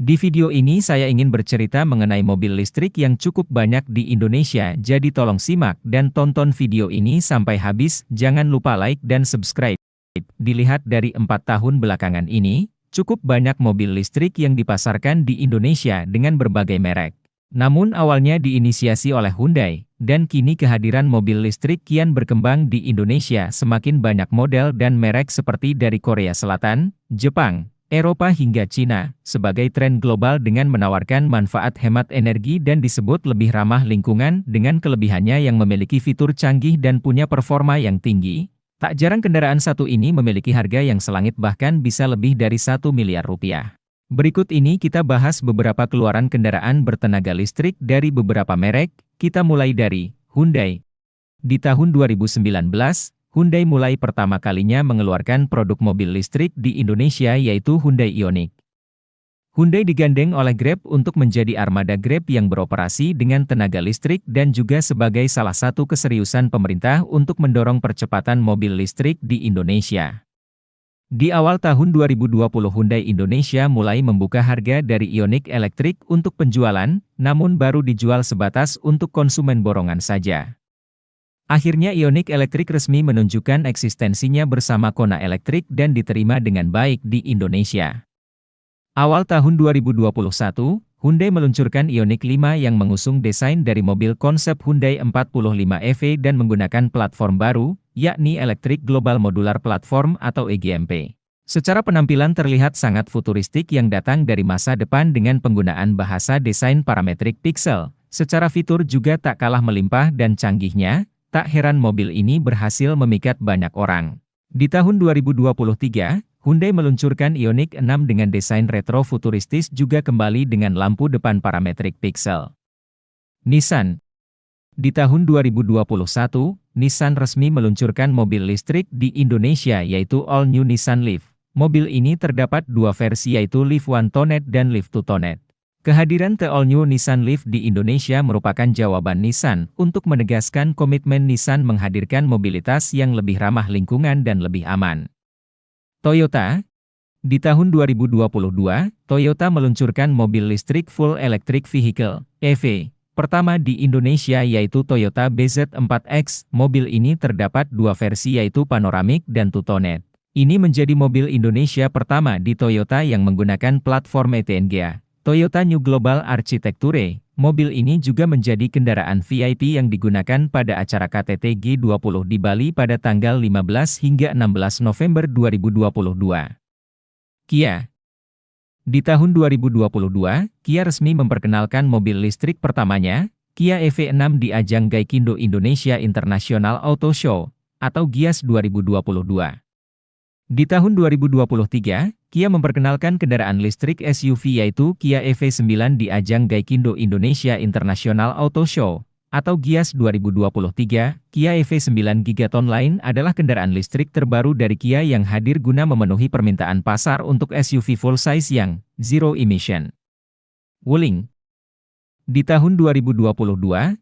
Di video ini saya ingin bercerita mengenai mobil listrik yang cukup banyak di Indonesia, jadi tolong simak dan tonton video ini sampai habis, jangan lupa like dan subscribe. Dilihat dari 4 tahun belakangan ini, cukup banyak mobil listrik yang dipasarkan di Indonesia dengan berbagai merek. Namun awalnya diinisiasi oleh Hyundai, dan kini kehadiran mobil listrik kian berkembang di Indonesia semakin banyak model dan merek seperti dari Korea Selatan, Jepang, Eropa hingga Cina, sebagai tren global dengan menawarkan manfaat hemat energi dan disebut lebih ramah lingkungan dengan kelebihannya yang memiliki fitur canggih dan punya performa yang tinggi. Tak jarang kendaraan satu ini memiliki harga yang selangit bahkan bisa lebih dari 1 miliar rupiah. Berikut ini kita bahas beberapa keluaran kendaraan bertenaga listrik dari beberapa merek, kita mulai dari Hyundai. Di tahun 2019, Hyundai mulai pertama kalinya mengeluarkan produk mobil listrik di Indonesia yaitu Hyundai Ioniq. Hyundai digandeng oleh Grab untuk menjadi armada Grab yang beroperasi dengan tenaga listrik dan juga sebagai salah satu keseriusan pemerintah untuk mendorong percepatan mobil listrik di Indonesia. Di awal tahun 2020 Hyundai Indonesia mulai membuka harga dari Ioniq Elektrik untuk penjualan, namun baru dijual sebatas untuk konsumen borongan saja. Akhirnya Ioniq Elektrik resmi menunjukkan eksistensinya bersama Kona Elektrik dan diterima dengan baik di Indonesia. Awal tahun 2021, Hyundai meluncurkan Ioniq 5 yang mengusung desain dari mobil konsep Hyundai 45 EV dan menggunakan platform baru, yakni Electric Global Modular Platform atau EGMP. Secara penampilan terlihat sangat futuristik yang datang dari masa depan dengan penggunaan bahasa desain parametrik pixel. Secara fitur juga tak kalah melimpah dan canggihnya. Tak heran mobil ini berhasil memikat banyak orang. Di tahun 2023, Hyundai meluncurkan Ioniq 6 dengan desain retro futuristis juga kembali dengan lampu depan parametrik pixel. Nissan. Di tahun 2021, Nissan resmi meluncurkan mobil listrik di Indonesia yaitu All New Nissan Leaf. Mobil ini terdapat dua versi yaitu Leaf One Toned dan Leaf Two Toned. Kehadiran The All New Nissan Leaf di Indonesia merupakan jawaban Nissan untuk menegaskan komitmen Nissan menghadirkan mobilitas yang lebih ramah lingkungan dan lebih aman. Toyota. Di tahun 2022, Toyota meluncurkan mobil listrik Full Electric Vehicle, EV, pertama di Indonesia yaitu Toyota BZ4X. Mobil ini terdapat dua versi yaitu Panoramic dan Two-Toned. Ini menjadi mobil Indonesia pertama di Toyota yang menggunakan platform ETNGA. Toyota New Global Architecture, mobil ini juga menjadi kendaraan VIP yang digunakan pada acara KTT G20 di Bali pada tanggal 15 hingga 16 November 2022. Kia. Di tahun 2022, Kia resmi memperkenalkan mobil listrik pertamanya, Kia EV6 di ajang Gaikindo Indonesia International Auto Show, atau GIAS 2022. Di tahun 2023, Kia memperkenalkan kendaraan listrik SUV yaitu Kia EV9 di ajang Gaikindo Indonesia International Auto Show, atau GIAS 2023. Kia EV9 Gigaton Line adalah kendaraan listrik terbaru dari Kia yang hadir guna memenuhi permintaan pasar untuk SUV full size yang zero emission. Wuling. Di tahun 2022,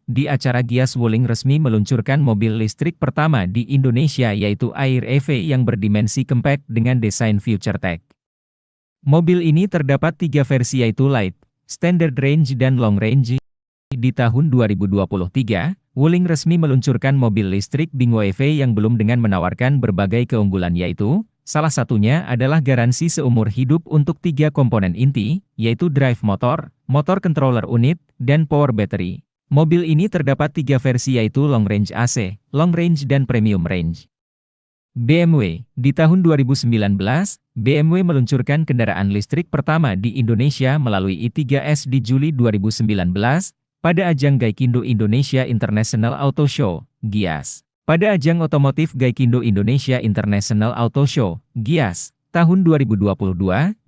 di acara GIAS Wuling resmi meluncurkan mobil listrik pertama di Indonesia yaitu Air EV yang berdimensi compact dengan desain future tech. Mobil ini terdapat tiga versi yaitu Light, Standard Range dan Long Range. Di tahun 2023, Wuling resmi meluncurkan mobil listrik Bingo EV yang belum dengan menawarkan berbagai keunggulan yaitu, salah satunya adalah garansi seumur hidup untuk tiga komponen inti, yaitu drive motor, motor controller unit, dan power battery. Mobil ini terdapat tiga versi yaitu Long Range AC, Long Range dan Premium Range. BMW. Di tahun 2019, BMW meluncurkan kendaraan listrik pertama di Indonesia melalui i3S di Juli 2019, pada ajang Gaikindo Indonesia International Auto Show, GIAS. Pada ajang otomotif Gaikindo Indonesia International Auto Show, GIAS, tahun 2022,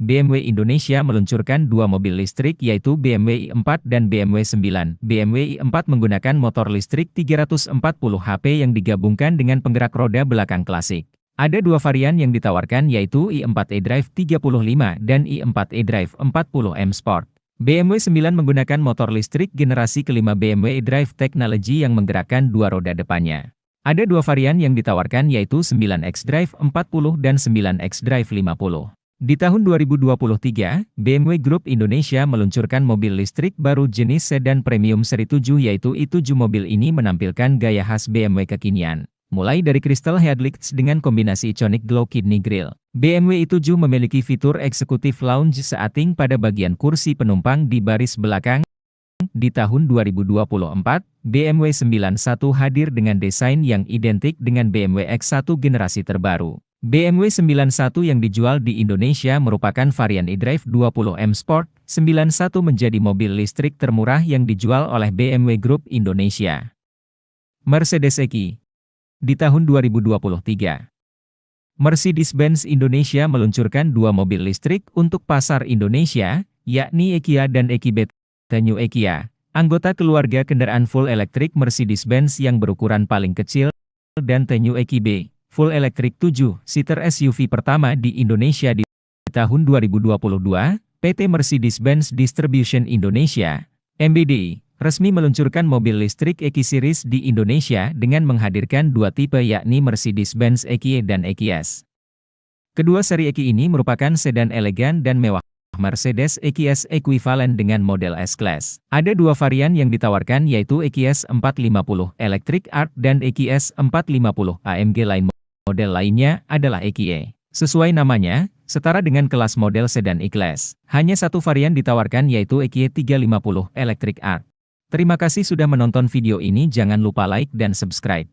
BMW Indonesia meluncurkan dua mobil listrik yaitu BMW i4 dan BMW 9. BMW i4 menggunakan motor listrik 340 HP yang digabungkan dengan penggerak roda belakang klasik. Ada dua varian yang ditawarkan yaitu i4 eDrive 35 dan i4 eDrive 40M Sport. BMW 9 menggunakan motor listrik generasi kelima BMW eDrive Technology yang menggerakkan dua roda depannya. Ada dua varian yang ditawarkan yaitu 9X Drive 40 dan 9X Drive 50. Di tahun 2023, BMW Group Indonesia meluncurkan mobil listrik baru jenis sedan premium seri 7 yaitu i7. Mobil ini menampilkan gaya khas BMW kekinian. Mulai dari crystal headlights dengan kombinasi Iconic Glow Kidney Grille. BMW i7 memiliki fitur eksekutif lounge seating pada bagian kursi penumpang di baris belakang. Di tahun 2024, BMW 91 hadir dengan desain yang identik dengan BMW X1 generasi terbaru. BMW 91 yang dijual di Indonesia merupakan varian eDrive 20M Sport. 91 menjadi mobil listrik termurah yang dijual oleh BMW Group Indonesia. Mercedes-EQ. Di tahun 2023, Mercedes-Benz Indonesia meluncurkan dua mobil listrik untuk pasar Indonesia, yakni Ekia dan Eqi Beta New Ekia, anggota keluarga kendaraan full elektrik Mercedes-Benz yang berukuran paling kecil, dan New Eqi B, full elektrik 7-seater SUV pertama di Indonesia. Di tahun 2022, PT Mercedes-Benz Distribution Indonesia, MBDI, resmi meluncurkan mobil listrik Eqi Series di Indonesia dengan menghadirkan dua tipe yakni Mercedes-Benz Eqi dan Eqi-S. Kedua seri Eqi ini merupakan sedan elegan dan mewah. Mercedes Eqi-S ekuivalen dengan model S-Class. Ada dua varian yang ditawarkan yaitu Eqi-S 450 Electric Arc dan Eqi-S 450 AMG. Lain model lainnya adalah Eqi-E. Sesuai namanya, setara dengan kelas model sedan E-Class. Hanya satu varian ditawarkan yaitu Eqi-E 350 Electric Arc. Terima kasih sudah menonton video ini, jangan lupa like dan subscribe.